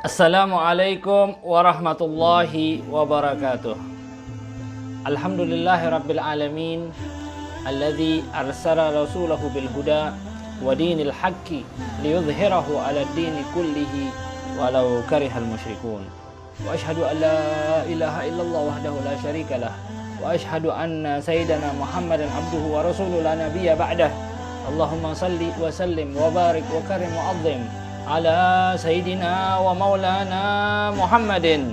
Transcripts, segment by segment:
Assalamualaikum warahmatullahi wabarakatuh. Alhamdulillahi rabbil alamin, alladzi arsala rasulahu bil huda wa dinil haqqi liyudhhirahu 'ala ad-dini kullihi walau karihal musyrikun. Wa asyhadu an la ilaha illallah wahdahu la syarikalah wa asyhadu anna sayyidana Muhammadan abduhu wa rasuluhu la nabiyya ba'dah. Allahumma salli wa sallim wa barik wa karim wa 'azzim ala sayyidina wa maulana Muhammadin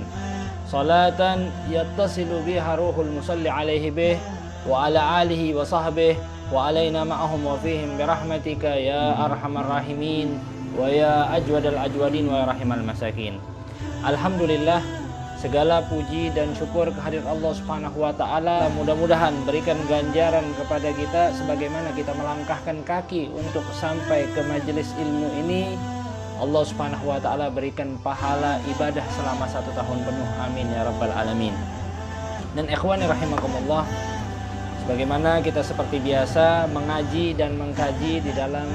salatan yattasilu biha ruhul musalli alaihi bih wa ala alihi wa sahbihi wa alaina ma'ahum wa fihim birahmatika ya arhamar rahimin wa ya ajwadal ajwadin wa ya rahimal masakin. Alhamdulillah, segala puji dan syukur kehadirat Allah Subhanahu wa taala. Mudah-mudahan berikan ganjaran kepada kita sebagaimana kita melangkahkan kaki untuk sampai ke majelis ilmu ini. Allah Subhanahu wa taala berikan pahala ibadah selama 1 tahun penuh. Amin ya rabbal alamin. Dan ikhwani rahimakumullah, sebagaimana kita seperti biasa mengaji dan mengkaji di dalam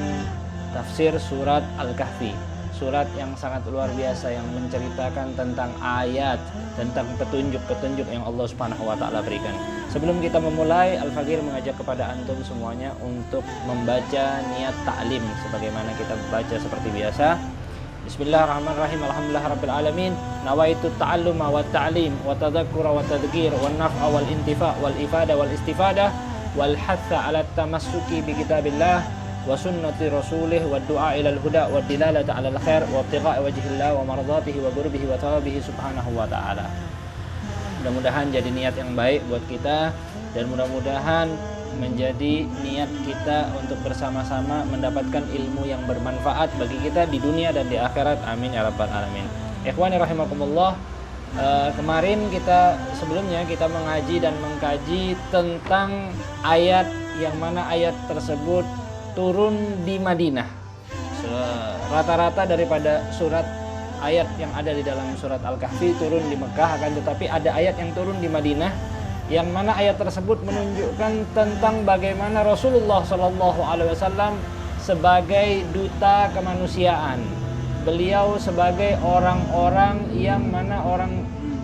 tafsir surat Al-Kahfi, surat yang sangat luar biasa yang menceritakan tentang ayat, tentang petunjuk-petunjuk yang Allah Subhanahu wa taala berikan. Sebelum kita memulai, Al-Faqir mengajak kepada antum semuanya untuk membaca niat ta'lim sebagaimana kita baca seperti biasa. Bismillahirrahmanirrahim. Alhamdulillahirabbil alamin. Nawaitu ta'alluma wa ta'lim wa tadhakkura wa tadhkir wa naf'a wal intifa' wal ifada wal istifadah wal hatha 'ala tamassuki bi kitabillah wa sunnati rasulih wa du'a ilal huda wa dilalata 'alal khair wa ibtigha'i wajhillah wa mardatihi wa qurbihi wa thawabihi subhanahu wa ta'ala. Mudah-mudahan jadi niat yang baik buat kita, dan mudah-mudahan menjadi niat kita untuk bersama-sama mendapatkan ilmu yang bermanfaat bagi kita di dunia dan di akhirat. Amin ya rabbal alamin. Ikhwani rahimakumullah, kemarin sebelumnya kita mengaji dan mengkaji tentang ayat yang mana ayat tersebut turun di Madinah. Rata-rata daripada surat ayat yang ada di dalam surat Al-Kahfi turun di Mekah, akan tetapi ada ayat yang turun di Madinah, yang mana ayat tersebut menunjukkan tentang bagaimana Rasulullah SAW sebagai duta kemanusiaan. Beliau sebagai orang-orang yang mana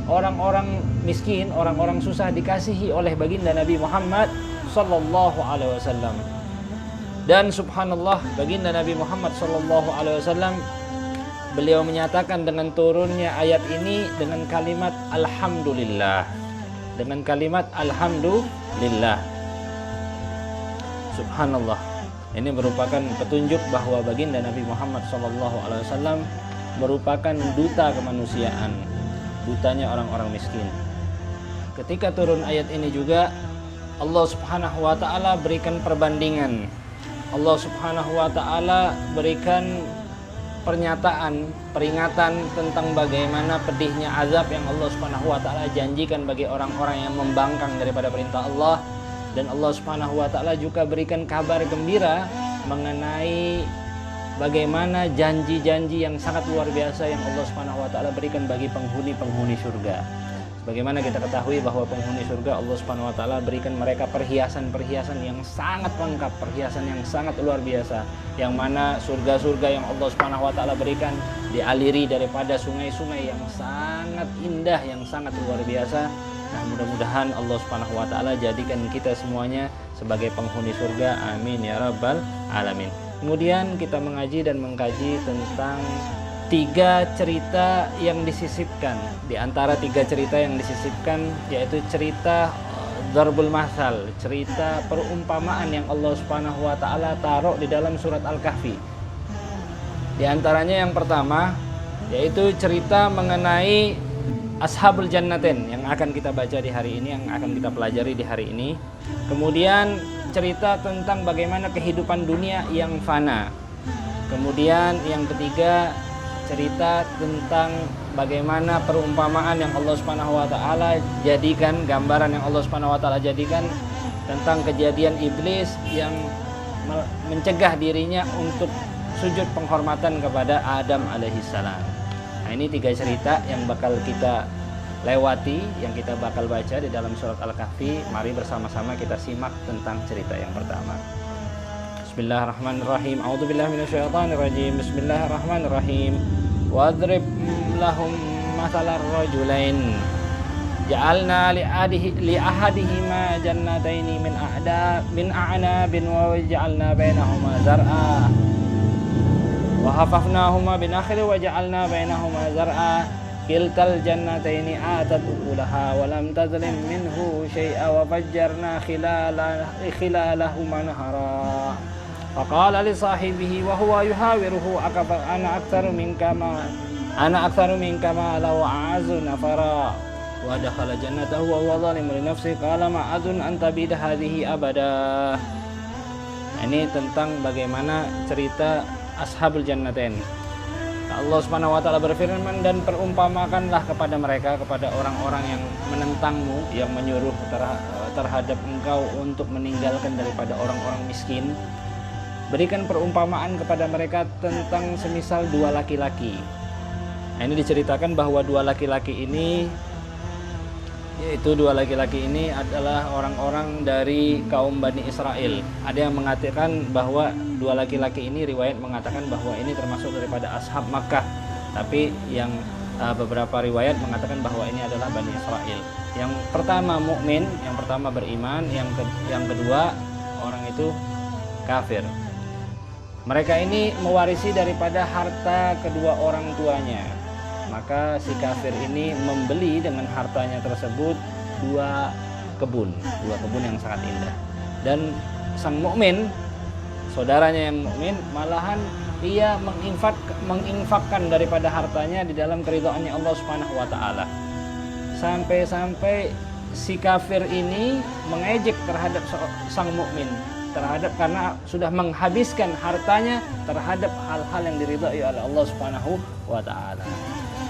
orang-orang miskin, orang-orang susah dikasihi oleh baginda Nabi Muhammad SAW. Dan subhanallah, baginda Nabi Muhammad SAW, beliau menyatakan dengan turunnya ayat ini dengan kalimat alhamdulillah. Dengan kalimat alhamdulillah. Subhanallah. Ini merupakan petunjuk bahwa baginda Nabi Muhammad SAW merupakan duta kemanusiaan, dutanya orang-orang miskin. Ketika turun ayat ini juga, Allah Subhanahu wa taala berikan perbandingan. Allah Subhanahu wa taala berikan pernyataan, peringatan tentang bagaimana pedihnya azab yang Allah Subhanahu wa taala janjikan bagi orang-orang yang membangkang daripada perintah Allah. Dan Allah Subhanahu wa taala juga berikan kabar gembira mengenai bagaimana janji-janji yang sangat luar biasa yang Allah Subhanahu wa taala berikan bagi penghuni-penghuni surga. Bagaimana kita ketahui bahwa penghuni surga Allah Subhanahu wa taala berikan mereka perhiasan-perhiasan yang sangat lengkap, perhiasan yang sangat luar biasa, yang mana surga-surga yang Allah Subhanahu wa taala berikan dialiri daripada sungai-sungai yang sangat indah, yang sangat luar biasa. Nah, mudah-mudahan Allah Subhanahu wa taala jadikan kita semuanya sebagai penghuni surga. Amin ya rabbal alamin. Kemudian kita mengaji dan mengkaji tentang 3 cerita yang disisipkan. Di antara 3 cerita yang disisipkan yaitu cerita Darbul Masal, cerita perumpamaan yang Allah Subhanahu wa taala taruh di dalam surat Al-Kahfi. Di antaranya yang pertama yaitu cerita mengenai Ashabul Jannatin yang akan kita baca di hari ini, yang akan kita pelajari di hari ini. Kemudian cerita tentang bagaimana kehidupan dunia yang fana. Kemudian yang ketiga cerita tentang bagaimana perumpamaan yang Allah Subhanahu wa taala jadikan, gambaran yang Allah Subhanahu wa taala jadikan tentang kejadian iblis yang mencegah dirinya untuk sujud penghormatan kepada Adam alaihissalam. Nah, ini 3 cerita yang bakal kita lewati, yang kita bakal baca di dalam surat Al-Kahfi. Mari bersama-sama kita simak tentang cerita yang pertama. Bismillahirrahmanirrahim. A'udzubillahi minasyaitonirrajim. Bismillahirrahmanirrahim. wadrib lahum mathalar rajulain ja'alna li ahadihima jannataini min a'nabin wa ja'alna bainahuma zar'a wa hafafnahuma binakhli wa ja'alna bainahuma zar'a kiltal jannataini atat ukulaha wa lam tazlim minhu syai'a wa fajjarna khilalahuma nahara faqala li sahibihi wa huwa yuhawiruhu ana aktsaru minka ma law a'azu nafara wa dakhala jannatahu wa huwa zalimun li nafsihi qala ma azun anta bid hadhihi abada. Ini tentang bagaimana cerita ashabul jannatain. Allah Subhanahu wa taala berfirman, dan perumpamakanlah kepada mereka, kepada orang-orang yang menentangmu, yang menyuruh terhadap engkau untuk meninggalkan daripada orang-orang miskin. Berikan perumpamaan kepada mereka tentang semisal dua laki-laki. Nah, ini diceritakan bahwa dua laki-laki ini adalah orang-orang dari kaum Bani Israel. Ada yang mengatakan bahwa dua laki-laki ini, riwayat mengatakan bahwa ini termasuk daripada ashab Makkah. Tapi yang beberapa riwayat mengatakan bahwa ini adalah Bani Israel. Yang pertama mukmin, yang pertama beriman, yang kedua orang itu kafir. Mereka ini mewarisi daripada harta kedua orang tuanya. Maka si kafir ini membeli dengan hartanya tersebut dua kebun yang sangat indah. Dan sang mukmin, saudaranya yang mukmin, malahan ia menginfakkan daripada hartanya di dalam keridhaannya Allah Subhanahu wa taala. Sampai-sampai si kafir ini mengejek terhadap sang mukmin, karena sudah menghabiskan hartanya terhadap hal-hal yang diridhai oleh Allah Subhanahu wa taala.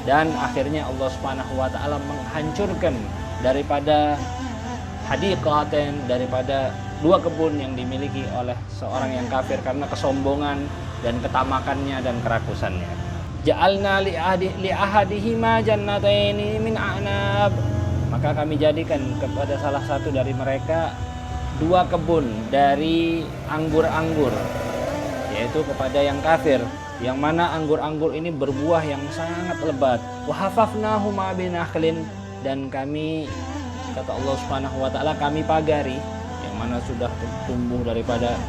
Dan akhirnya Allah Subhanahu wa taala menghancurkan daripada hadiqaten, daripada dua kebun yang dimiliki oleh seorang yang kafir karena kesombongan dan ketamakannya dan kerakusannya. Ja'alna li ahadihima jannataini min a'nab. Maka kami jadikan kepada salah satu dari mereka dua kebun dari anggur-anggur, yaitu kepada yang kafir, yang mana anggur-anggur ini berbuah yang sangat lebat. Wa hafafnahuma binakhlin, dan kami, kata Allah Subhanahu wa taala, kami pagari, yang mana sudah tumbuh daripada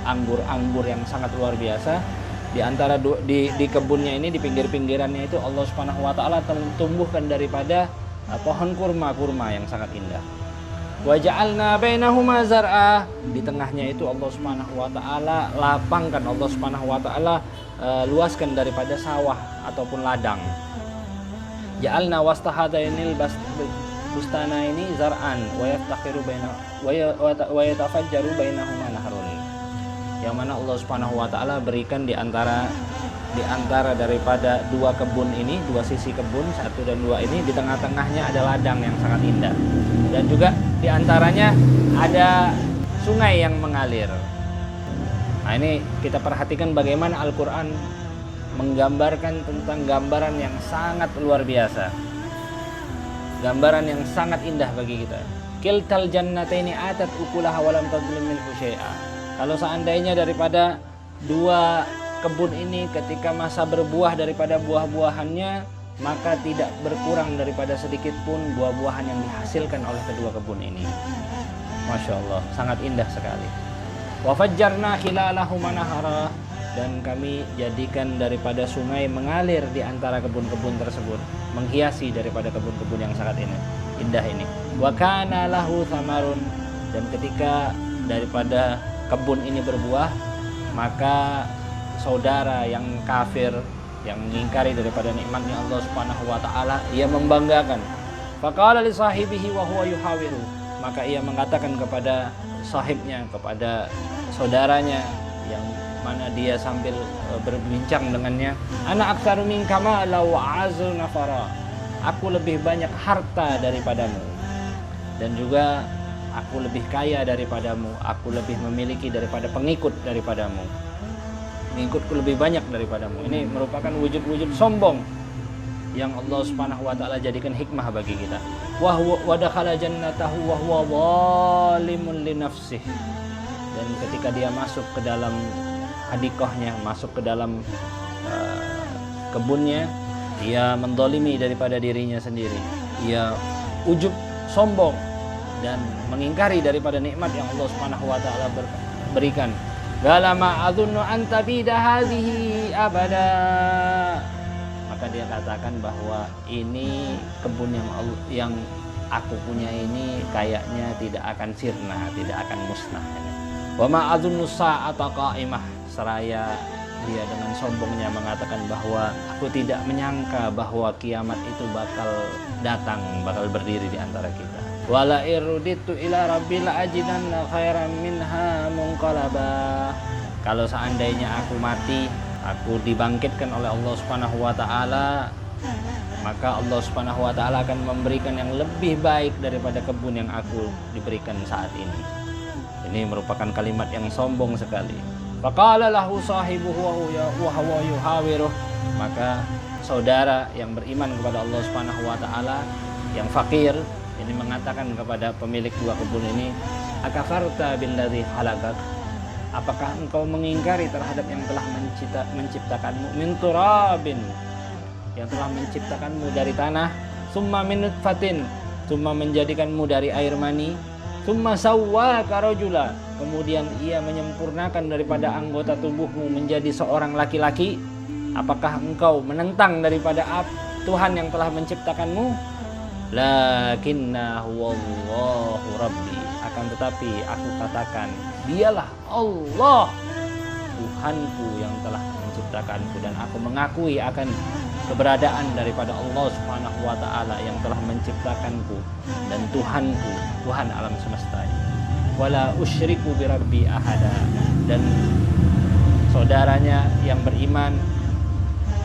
anggur-anggur yang sangat luar biasa. Di antara di kebunnya ini, di pinggir-pinggirannya itu Allah Subhanahu wa taala tumbuhkan daripada pohon kurma yang sangat indah. Wa ja'alna bainahuma zar'a, di tengahnya itu Allah Subhanahu wa taala lapangkan, Allah Subhanahu wa taala luaskan daripada sawah ataupun ladang. Ja'alna wastahadainil bustana ini zar'an wa yaftakhiru wa yatafajjaru bainahuma nahrun. Yang mana Allah Subhanahu wa taala berikan di antara daripada dua kebun ini, dua sisi kebun 1 dan 2 ini, di tengah-tengahnya ada ladang yang sangat indah. Dan juga di antaranya ada sungai yang mengalir. Nah, ini kita perhatikan bagaimana Al-Quran menggambarkan tentang gambaran yang sangat luar biasa. Gambaran yang sangat indah bagi kita. Kiltal jannataini atat ukulaha wa lam tadlim minhu syai'a. Kalau seandainya daripada dua kebun ini ketika masa berbuah daripada buah-buahannya, maka tidak berkurang daripada sedikit pun buah-buahan yang dihasilkan oleh kedua kebun ini. Masya Allah, sangat indah sekali. Wa fajjarna khilalahuma nahara, dan kami jadikan daripada sungai mengalir di antara kebun-kebun tersebut, menghiasi daripada kebun-kebun yang sangat indah ini. Wa kana lahu thamarun, dan ketika daripada kebun ini berbuah, maka saudara yang kafir, yang mengingkari daripada nikmatnya Allah Subhanahu wa taala, ia membanggakan. Faqala li sahibihi wa huwa yuhawiru, maka ia mengatakan kepada sahibnya, kepada saudaranya, yang mana dia sambil berbincang dengannya, ana aktsaru minka mala wa azu nafara, aku lebih banyak harta daripadamu, dan juga aku lebih kaya daripadamu, aku lebih memiliki daripada pengikut daripadamu, pengikutku lebih banyak daripadamu. Ini merupakan wujud-wujud sombong yang Allah Subhanahu wa taala jadikan hikmah bagi kita. Wa dakhala jannatahu wa huwa zalimun li nafsihi, dan ketika dia masuk ke dalam hadikohnya, masuk ke dalam kebunnya, ia mendolimi daripada dirinya sendiri, ia ujub, sombong, dan mengingkari daripada nikmat yang Allah Subhanahu wa taala berikan. Qala ma adzunnu an tabida hadhihi abada. Maka dia katakan bahwa ini kebun yang aku punya ini kayaknya tidak akan sirna, tidak akan musnah. Wa ma adzunnu sa'ata qa'imah. Seraya dia dengan sombongnya mengatakan bahwa aku tidak menyangka bahwa kiamat itu bakal datang, bakal berdiri di antara kita. Wala irruditu ila rabbil ajidanna khairan minha munqalaba. Kalau seandainya aku mati, aku dibangkitkan oleh Allah Subhanahu wa taala, maka Allah Subhanahu wa taala akan memberikan yang lebih baik daripada kebun yang aku diberikan saat ini. Ini merupakan kalimat yang sombong sekali. Faqala lahu sahibuhu wa huwa yuhawiruh. Maka saudara yang beriman kepada Allah Subhanahu wa taala yang fakir ini mengatakan kepada pemilik dua kebun ini, akafarta billadzi khalaqak? Apakah engkau mengingkari terhadap yang telah menciptakanmu min turabin, yang telah menciptakanmu dari tanah, summa min nutfatin, summa menjadikanmu dari air mani, summa sawwaka rajula, kemudian ia menyempurnakan daripada anggota tubuhmu menjadi seorang laki-laki? Apakah engkau menentang daripada Tuhan yang telah menciptakanmu? Lakinna huwallahu rabbi, akan tetapi aku katakan dialah Allah Tuhanku yang telah menciptakanku, dan aku mengakui akan keberadaan daripada Allah Subhanahu wa taala yang telah menciptakanku dan Tuhanku, Tuhan alam semesta ini. Wala usyriku bi rabbi ahada, dan saudaranya yang beriman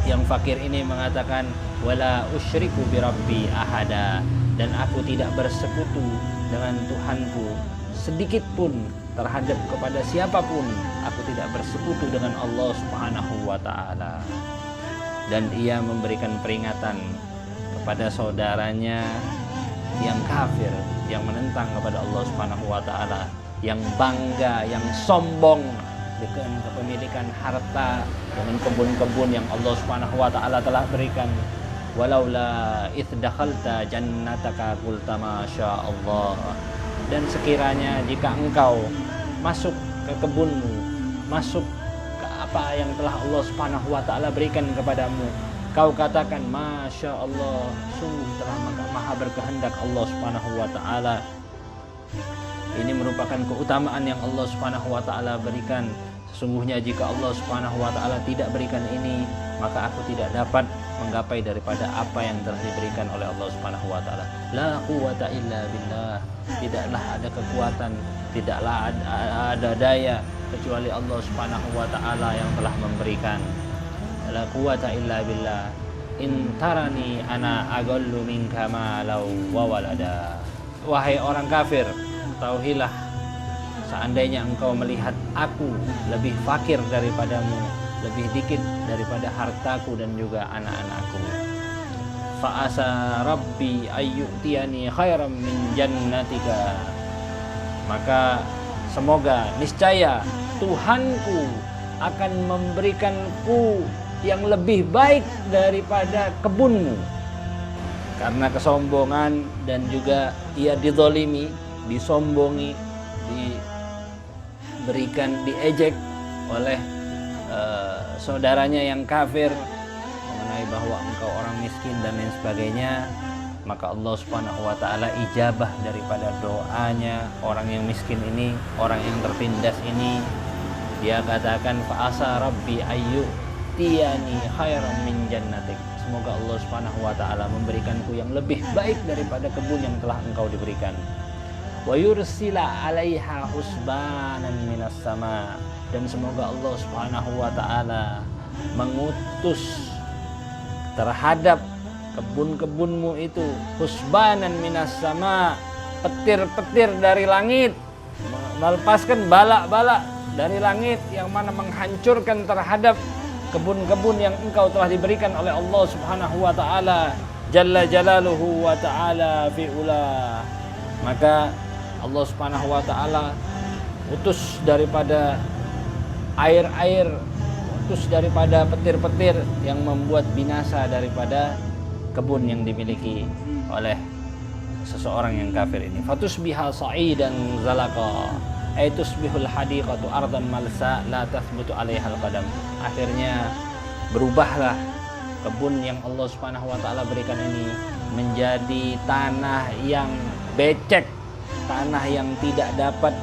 yang fakir ini mengatakan wala usyriku bi rabbi ahada, dan aku tidak bersekutu dengan Tuhanku sedikit pun terhadap kepada siapapun, aku tidak bersekutu dengan Allah Subhanahu wa taala. Dan ia memberikan peringatan kepada saudaranya yang kafir, yang menentang kepada Allah Subhanahu wa taala, yang bangga, yang sombong dengan kepemilikan harta, dengan kebun-kebun yang Allah Subhanahu wa taala telah berikan. Walaula idh dakhalta jannataka qulta ma sya Allah. Dan sekiranya jika engkau masuk ke kebunmu, masuk ke apa yang telah Allah Subhanahu wa taala berikan kepadamu, kau katakan masya Allah, sungguh telah maha berkehendak Allah Subhanahu wa taala. Ini merupakan keutamaan yang Allah Subhanahu wa taala berikan. Sesungguhnya jika Allah Subhanahu wa taala tidak berikan ini, maka aku tidak dapat menggapai daripada apa yang telah diberikan oleh Allah Subhanahu wa taala. La quwwata illa billah. Tidaklah ada kekuatan, tidaklah ada daya kecuali Allah Subhanahu wa taala yang telah memberikan. La quwwata illa billah. In tarani ana aghallu minka malau wa walada. Wahai orang kafir, tauhilah, seandainya engkau melihat aku lebih fakir daripadamu, lebih dikit daripada hartaku dan juga anak-anakku, fa'asa rabbi ayyutiyani khairan min jannatika, maka semoga niscaya Tuhanku akan memberikanku yang lebih baik daripada kebunmu. Karena kesombongan dan juga ia dizalimi, disombongi, diberikan, diejek oleh saudaranya yang kafir mengenai bahwa engkau orang miskin dan lain sebagainya, maka Allah Subhanahu wa taala ijabah daripada doanya orang yang miskin ini, orang yang tertindas ini. Dia katakan fa'asa rabbi ayyutiyani khairan min jannatik. Semoga Allah Subhanahu wa taala memberikanku yang lebih baik daripada kebun yang telah engkau diberikan. Wa yursila 'alaiha husbanan minas sama, dan semoga Allah Subhanahu wa taala mengutus terhadap kebun-kebunmu itu husbanan minas sama, petir-petir dari langit, melepaskan bala-bala dari langit yang mana menghancurkan terhadap kebun-kebun yang engkau telah diberikan oleh Allah Subhanahu wa taala jalla jalaluhu wa taala fi ula. Maka Allah Subhanahu wa taala utus daripada air-air meletus daripada petir-petir yang membuat binasa daripada kebun yang dimiliki oleh seseorang yang kafir ini. Fatusbiha sa'idan zalaqa, ay tusbihul hadiqatu ardan malsa la tathbutu 'alaihal qadam. Akhirnya berubahlah kebun yang Allah Subhanahu wa taala berikan ini menjadi tanah yang becek, tanah yang tidak dapat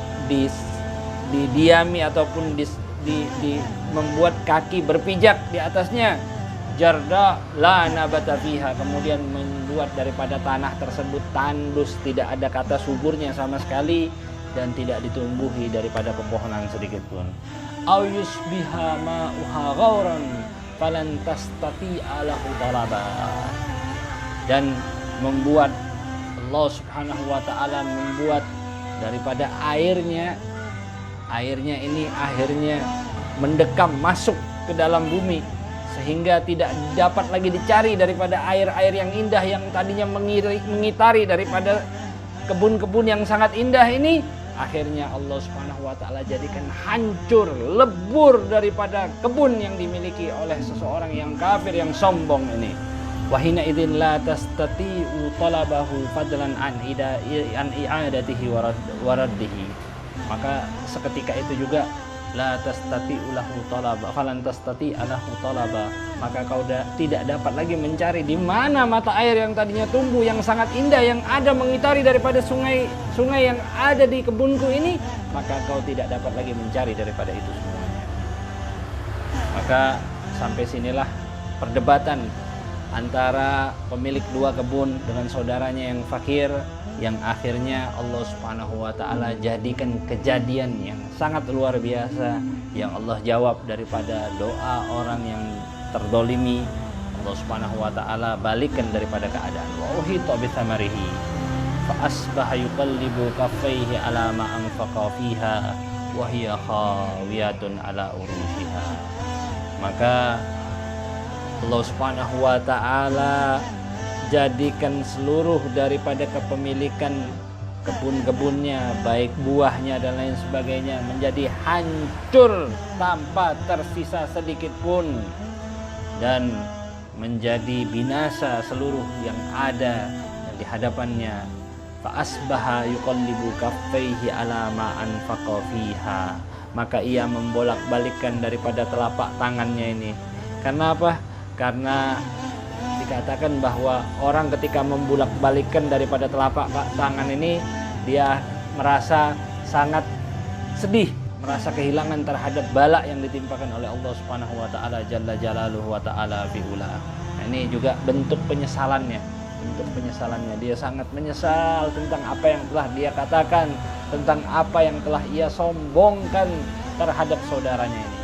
didiami ataupun membuat kaki berpijak di atasnya. Jarda la nabata fiha, kemudian membuat daripada tanah tersebut tandus, tidak ada kata suburnya sama sekali dan tidak ditumbuhi daripada pepohonan sedikit pun. Au yusbiha ma'uha ghauran falan tastati'a lahu talaba, dan membuat Allah Subhanahu wa taala membuat daripada airnya ini akhirnya mendekam masuk ke dalam bumi sehingga tidak dapat lagi dicari daripada air-air yang indah yang tadinya mengitari daripada kebun-kebun yang sangat indah ini. Akhirnya Allah Subhanahu wa taala jadikan hancur, lebur daripada kebun yang dimiliki oleh seseorang yang kafir yang sombong ini. Wa hina idzin la tastati'u talabahu fadlan an i'adatihi wa raddihi. Maka seketika itu juga la tastati'u lahu talaba falan tastati'a lahu talaba, maka kau tidak dapat lagi mencari di mana mata air yang tadinya tumbuh yang sangat indah yang ada mengitari daripada sungai yang ada di kebunku ini, maka kau tidak dapat lagi mencari daripada itu semuanya. Maka sampai sinilah perdebatan antara pemilik dua kebun dengan saudaranya yang fakir, yang akhirnya Allah Subhanahu wa taala jadikan kejadian yang sangat luar biasa yang Allah jawab daripada doa orang yang terdolimi. Allah Subhanahu wa taala balikkan daripada keadaan. Wa uhita bi thamarihi fa asbaha yuqallibu kaffaihi ala ma anfaqa fiha wa hiya khawiyatun ala urushiha. Maka Allah Subhanahu wa taala jadikan seluruh daripada kepemilikan kebun-kebunnya, baik buahnya dan lain sebagainya, menjadi hancur tanpa tersisa sedikit pun dan menjadi binasa seluruh yang ada di hadapannya. Fa asbaha yuqallibu kaffaihi ala ma anfaqa fiha, maka ia membolak-balikkan daripada telapak tangannya ini. Karena apa? Karena dikatakan bahwa orang ketika membolak-balikkan daripada telapak tangan ini, dia merasa sangat sedih, merasa kehilangan terhadap bala yang ditimpakan oleh Allah Subhanahu wa taala jalla jalaluhu wa taala fi ula. Nah, ini juga bentuk penyesalannya. Dia sangat menyesal tentang apa yang telah dia katakan, tentang apa yang telah ia sombongkan terhadap saudaranya ini.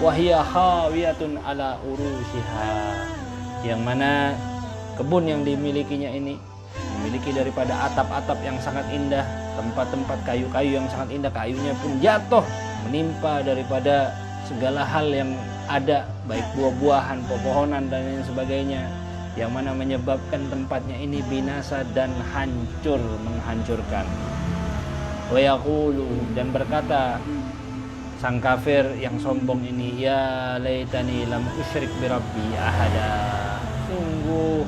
Wa hiya khawiyatun ala urushiha, yang mana kebun yang dimilikinya ini memiliki daripada atap-atap yang sangat indah, tempat-tempat kayu-kayu yang sangat indah, kayunya pun jatuh menimpa daripada segala hal yang ada, baik buah-buahan, pepohonan dan lain sebagainya, yang mana menyebabkan tempatnya ini binasa dan hancur, menghancurkan. Wa yaqulu, dan berkata sang kafir yang sombong ini, ya laitani lam usyrik bi rabbi ahada, sungguh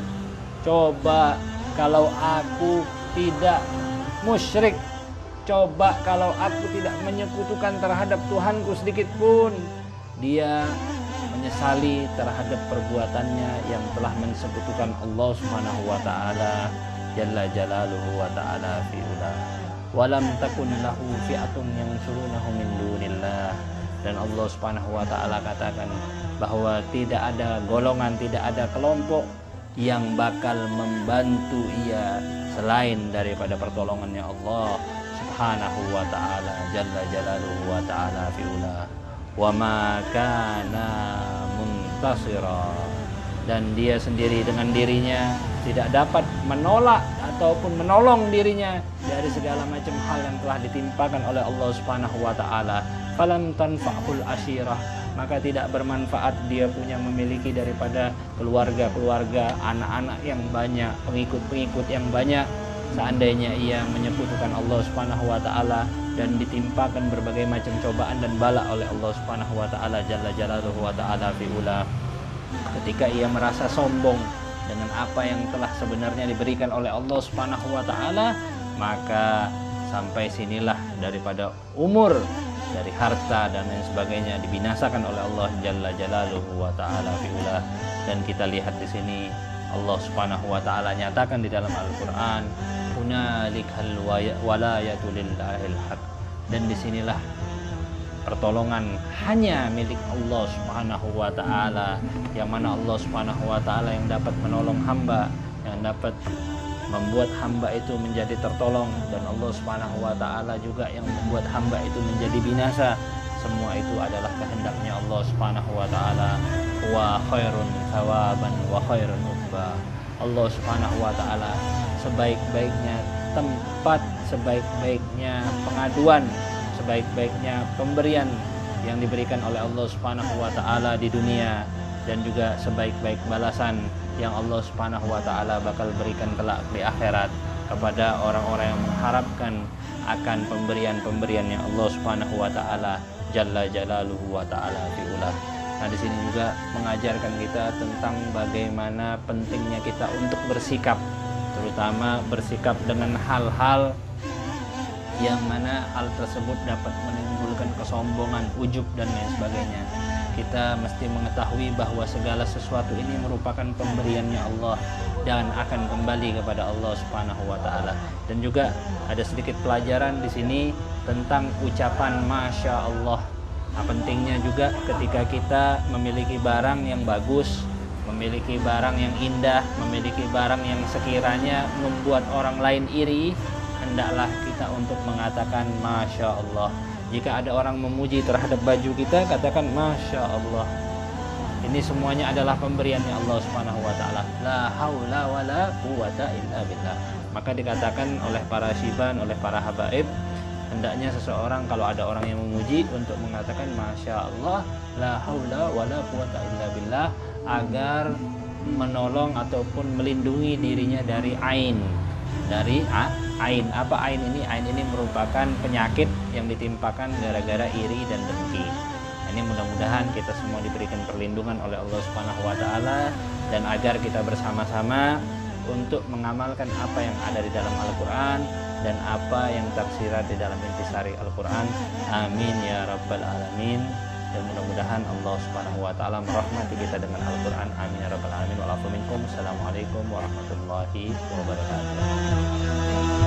coba kalau aku tidak musyrik, coba kalau aku tidak menyekutukan terhadap Tuhanku sedikit pun. Dia menyesali terhadap perbuatannya yang telah mensekutukan Allah Subhanahu wa taala jalla jalaluhu wa taala fi ula. Walam takun lahu fi'atun yansurunahu min dunillah, dan Allah Subhanahu wa taala katakan bahwa tidak ada golongan, tidak ada kelompok yang bakal membantu ia selain daripada pertolongannya Allah Subhanahu wa taala jalla jalaluhu wa taala fi ula. Wa ma kana muntasira, dan dia sendiri dengan dirinya tidak dapat menolak ataupun menolong dirinya dari segala macam hal yang telah ditimpakan oleh Allah Subhanahu wa taala. Falam tanfa'ul asyirah, maka tidak bermanfaat dia punya memiliki daripada keluarga-keluarga, anak-anak yang banyak, pengikut-pengikut yang banyak, seandainya ia menyekutukan Allah Subhanahu wa taala dan ditimpakan berbagai macam cobaan dan bala oleh Allah Subhanahu wa taala jalla jalaluhu wa taala fi ula, ketika ia merasa sombong dengan apa yang telah sebenarnya diberikan oleh Allah Subhanahu wa taala, maka sampai sinilah daripada umur, dari harta dan lain sebagainya dibinasakan oleh Allah jalla jalaluhu wa taala fi ula. Dan kita lihat di sini Allah Subhanahu wa taala nyatakan di dalam Al-Qur'an, hunalikal walayatu lillahil haq, dan disinilah pertolongan hanya milik Allah Subhanahu wa taala, yang mana Allah Subhanahu wa taala yang dapat menolong hamba, yang dapat membuat hamba itu menjadi tertolong, dan Allah Subhanahu wa taala juga yang membuat hamba itu menjadi binasa. Semua itu adalah kehendaknya Allah Subhanahu wa taala. Wa khairun thawaban wa khairun uqba. Allah Subhanahu wa taala sebaik-baiknya tempat, sebaik-baiknya pengaduan, sebaik-baiknya pemberian yang diberikan oleh Allah Subhanahu wa taala di dunia, dan juga sebaik-baik balasan yang Allah Subhanahu wa taala bakal berikan kelak di akhirat kepada orang-orang yang mengharapkan akan pemberian-pemberian yang Allah Subhanahu wa taala jalla jalaluhu wa taala fi ula. Nah, di sini juga mengajarkan kita tentang bagaimana pentingnya kita untuk bersikap, terutama bersikap dengan hal-hal yang mana hal tersebut dapat menimbulkan kesombongan, ujub dan lain sebagainya. Kita mesti mengetahui bahwa segala sesuatu ini merupakan pemberiannya Allah dan akan kembali kepada Allah Subhanahu wa taala. Dan juga ada sedikit pelajaran di sini tentang ucapan Masya Allah. Nah, pentingnya juga ketika kita memiliki barang yang bagus, memiliki barang yang indah, memiliki barang yang sekiranya membuat orang lain iri, hendaklah kita untuk mengatakan Masya Allah. Jika ada orang memuji terhadap baju kita, katakan Masya Allah. Ini semuanya adalah pemberiannya Allah Subhanahu wa taala. La haula wala quwata illa billah. Maka dikatakan oleh para syiban, oleh para habaib, hendaknya seseorang kalau ada orang yang memuji untuk mengatakan Masya Allah, la haula wala quwata illa billah, agar menolong ataupun melindungi dirinya dari ain. Dari ain. Apa ain ini? Ain ini merupakan penyakit yang ditimpakan gara-gara iri dan dengki. Ini mudah-mudahan kita semua diberikan perlindungan oleh Allah Subhanahu wa taala, dan agar kita bersama-sama untuk mengamalkan apa yang ada di dalam Al-Qur'an dan apa yang tersirat di dalam intisari Al-Qur'an. Amin ya rabbal alamin. Dan mudah-mudahan Allah Subhanahu wa taala merahmati kita dengan Al-Qur'an. Amin ya rabbal alamin. Wa'alafu minkum. Assalamualaikum warahmatullahi wabarakatuh.